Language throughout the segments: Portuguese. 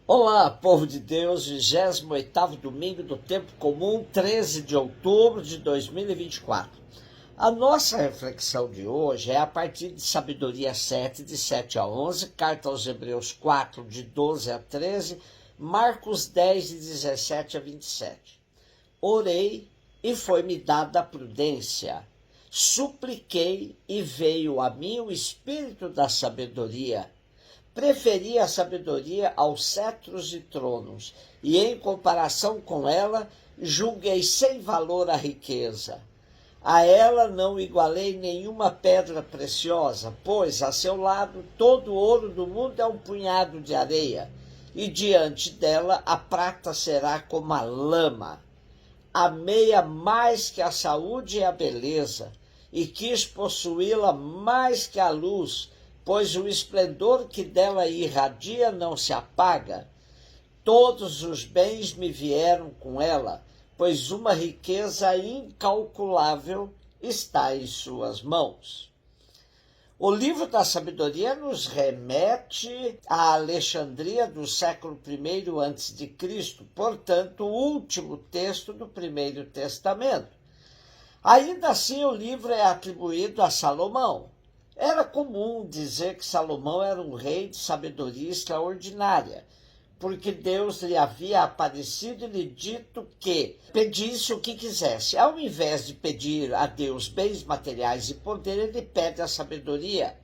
Olá, povo de Deus, 28º domingo do tempo comum, 13 de outubro de 2024. A nossa reflexão de hoje é a partir de Sabedoria 7, de 7 a 11, Carta aos Hebreus 4, de 12 a 13, Marcos 10, de 17 a 27. Orei e foi-me dada a prudência. Supliquei e veio a mim o espírito da sabedoria. Preferi a sabedoria aos cetros e tronos, e em comparação com ela, julguei sem valor a riqueza. A ela não igualei nenhuma pedra preciosa, pois a seu lado todo o ouro do mundo é um punhado de areia, e diante dela a prata será como a lama. Amei-a mais que a saúde e a beleza, e quis possuí-la mais que a luz, pois o esplendor que dela irradia não se apaga. Todos os bens me vieram com ela, pois uma riqueza incalculável está em suas mãos. O livro da sabedoria nos remete à Alexandria do século I a.C., portanto, o último texto do Primeiro Testamento. Ainda assim, o livro é atribuído a Salomão. Era comum dizer que Salomão era um rei de sabedoria extraordinária, porque Deus lhe havia aparecido e lhe dito que pedisse o que quisesse. Ao invés de pedir a Deus bens materiais e poder, ele pede a sabedoria,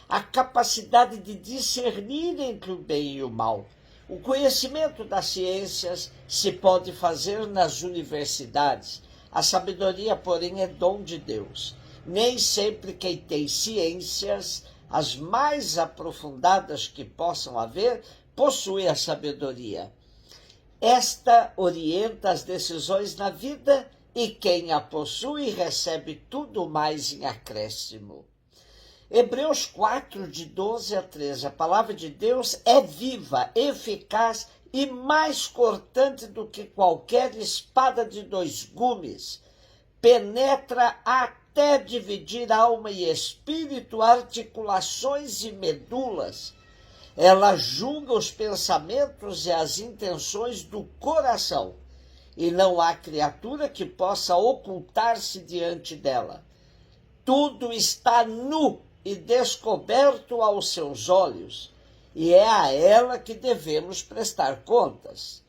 a capacidade de discernir entre o bem e o mal. O conhecimento das ciências se pode fazer nas universidades. A sabedoria, porém, é dom de Deus. Nem sempre quem tem ciências, as mais aprofundadas que possam haver, possui a sabedoria. Esta orienta as decisões na vida e quem a possui recebe tudo mais em acréscimo. Hebreus 4, de 12 a 13. A palavra de Deus é viva, eficaz e mais cortante do que qualquer espada de dois gumes. Penetra até dividir alma e espírito, articulações e medulas. Ela julga os pensamentos e as intenções do coração, e não há criatura que possa ocultar-se diante dela. Tudo está nu e descoberto aos seus olhos, e é a ela que devemos prestar contas.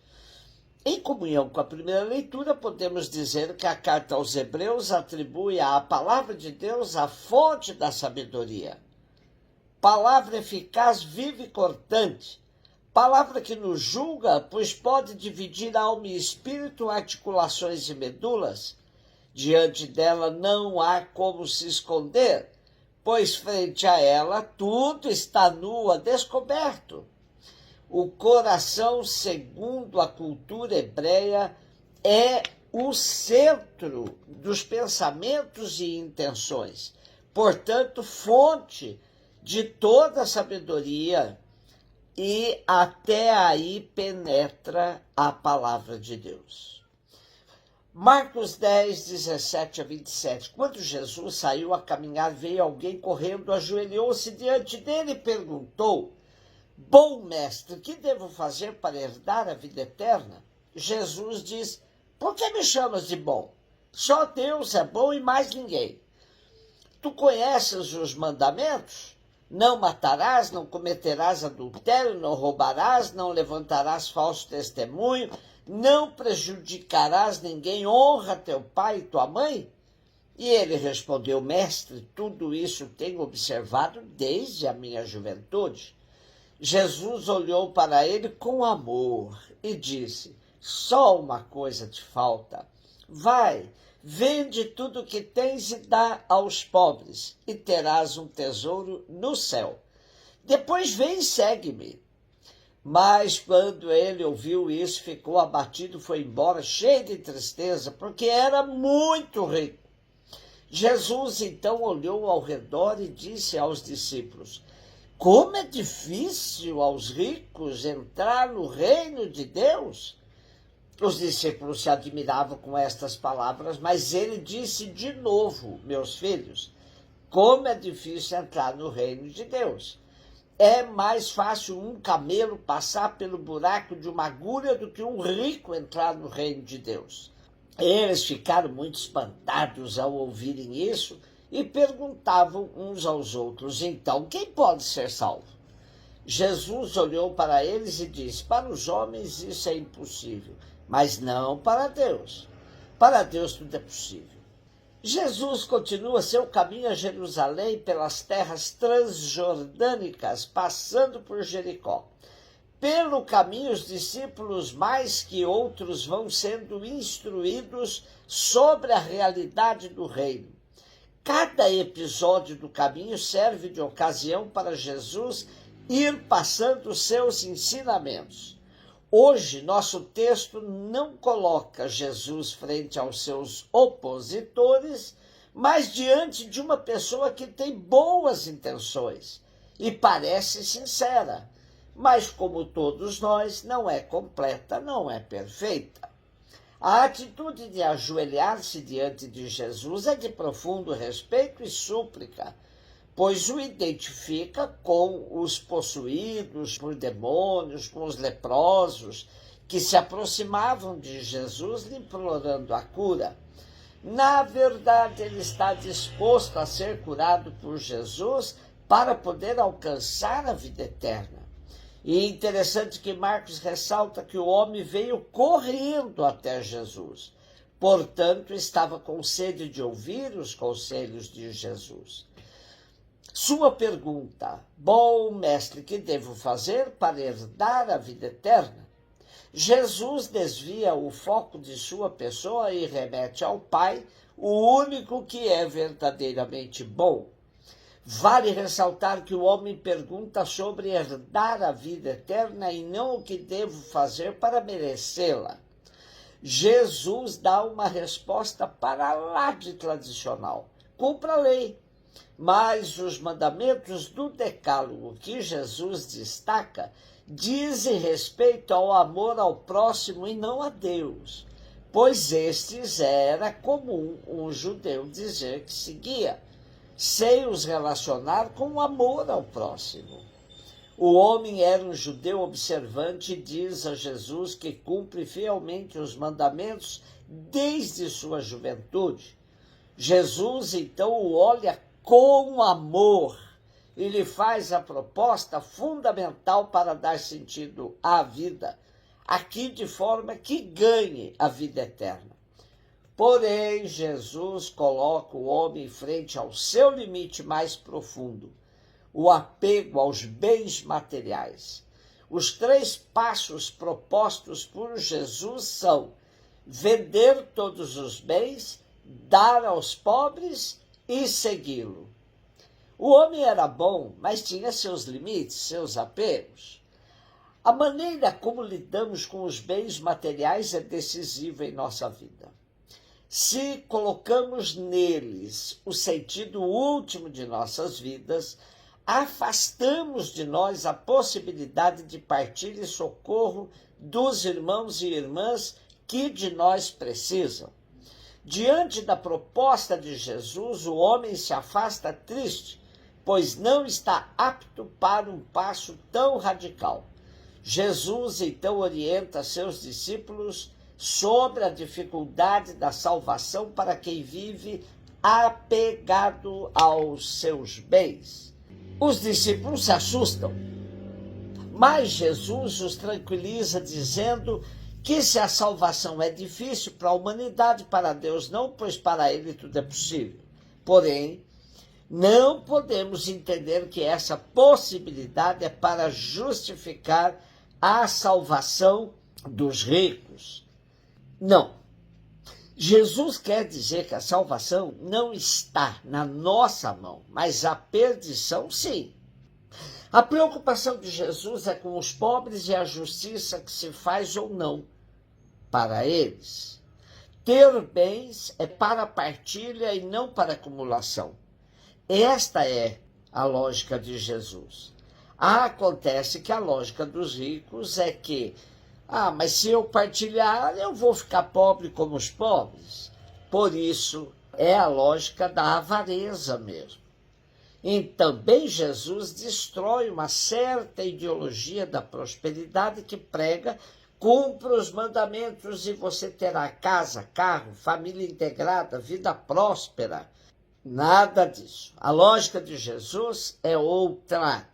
Em comunhão com a primeira leitura, podemos dizer que a carta aos Hebreus atribui à palavra de Deus a fonte da sabedoria. Palavra eficaz, viva e cortante. Palavra que nos julga, pois pode dividir alma e espírito, articulações e medulas. Diante dela não há como se esconder, pois frente a ela tudo está nu a descoberto. O coração, segundo a cultura hebreia, é o centro dos pensamentos e intenções. Portanto, fonte de toda a sabedoria, e até aí penetra a palavra de Deus. Marcos 10, 17 a 27. Quando Jesus saiu a caminhar, veio alguém correndo, ajoelhou-se diante dele e perguntou: Bom mestre, que devo fazer para herdar a vida eterna? Jesus diz: Por que me chamas de bom? Só Deus é bom e mais ninguém. Tu conheces os mandamentos? Não matarás, não cometerás adultério, não roubarás, não levantarás falso testemunho, não prejudicarás ninguém, honra teu pai e tua mãe? E ele respondeu: Mestre, tudo isso tenho observado desde a minha juventude. Jesus olhou para ele com amor e disse: Só uma coisa te falta. Vai, vende tudo o que tens e dá aos pobres, e terás um tesouro no céu. Depois vem e segue-me. Mas quando ele ouviu isso, ficou abatido e foi embora, cheio de tristeza, porque era muito rico. Jesus então olhou ao redor e disse aos discípulos: Como é difícil aos ricos entrar no reino de Deus! Os discípulos se admiravam com estas palavras, mas ele disse de novo: Meus filhos, como é difícil entrar no reino de Deus. É mais fácil um camelo passar pelo buraco de uma agulha do que um rico entrar no reino de Deus. Eles ficaram muito espantados ao ouvirem isso e perguntavam uns aos outros: então, quem pode ser salvo? Jesus olhou para eles e disse: para os homens isso é impossível, mas não para Deus. Para Deus tudo é possível. Jesus continua seu caminho a Jerusalém pelas terras transjordânicas, passando por Jericó. Pelo caminho, os discípulos, mais que outros, vão sendo instruídos sobre a realidade do reino. Cada episódio do caminho serve de ocasião para Jesus ir passando seus ensinamentos. Hoje, nosso texto não coloca Jesus frente aos seus opositores, mas diante de uma pessoa que tem boas intenções e parece sincera, mas como todos nós, não é completa, não é perfeita. A atitude de ajoelhar-se diante de Jesus é de profundo respeito e súplica, pois o identifica com os possuídos por demônios, com os leprosos, que se aproximavam de Jesus lhe implorando a cura. Na verdade, ele está disposto a ser curado por Jesus para poder alcançar a vida eterna. E é interessante que Marcos ressalta que o homem veio correndo até Jesus. Portanto, estava com sede de ouvir os conselhos de Jesus. Sua pergunta: bom mestre, que devo fazer para herdar a vida eterna? Jesus desvia o foco de sua pessoa e remete ao Pai, o único que é verdadeiramente bom. Vale ressaltar que o homem pergunta sobre herdar a vida eterna e não o que devo fazer para merecê-la. Jesus dá uma resposta para lá de tradicional: cumpra a lei. Mas os mandamentos do Decálogo que Jesus destaca dizem respeito ao amor ao próximo e não a Deus, pois estes era comum um judeu dizer que seguia, sem os relacionar com o amor ao próximo. O homem era um judeu observante e diz a Jesus que cumpre fielmente os mandamentos desde sua juventude. Jesus, então, o olha com amor e lhe faz a proposta fundamental para dar sentido à vida, aqui de forma que ganhe a vida eterna. Porém, Jesus coloca o homem frente ao seu limite mais profundo, o apego aos bens materiais. Os 3 passos propostos por Jesus são: vender todos os bens, dar aos pobres e segui-lo. O homem era bom, mas tinha seus limites, seus apegos. A maneira como lidamos com os bens materiais é decisiva em nossa vida. Se colocamos neles o sentido último de nossas vidas, afastamos de nós a possibilidade de partilha e socorro dos irmãos e irmãs que de nós precisam. Diante da proposta de Jesus, o homem se afasta triste, pois não está apto para um passo tão radical. Jesus então orienta seus discípulos sobre a dificuldade da salvação para quem vive apegado aos seus bens. Os discípulos se assustam, mas Jesus os tranquiliza dizendo que se a salvação é difícil para a humanidade, para Deus não, pois para ele tudo é possível. Porém, não podemos entender que essa possibilidade é para justificar a salvação dos ricos. Não. Jesus quer dizer que a salvação não está na nossa mão, mas a perdição sim. A preocupação de Jesus é com os pobres e a justiça que se faz ou não para eles. Ter bens é para partilha e não para acumulação. Esta é a lógica de Jesus. Acontece que a lógica dos ricos é que, mas se eu partilhar, eu vou ficar pobre como os pobres. Por isso, é a lógica da avareza mesmo. também Jesus destrói uma certa ideologia da prosperidade que prega: cumpra os mandamentos e você terá casa, carro, família integrada, vida próspera. Nada disso. A lógica de Jesus é outra.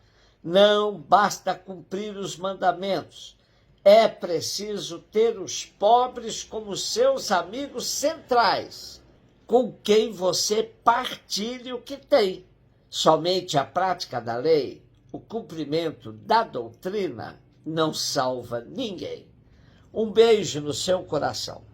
Não basta cumprir os mandamentos. É preciso ter os pobres como seus amigos centrais, com quem você partilhe o que tem. Somente a prática da lei, o cumprimento da doutrina, não salva ninguém. Um beijo no seu coração.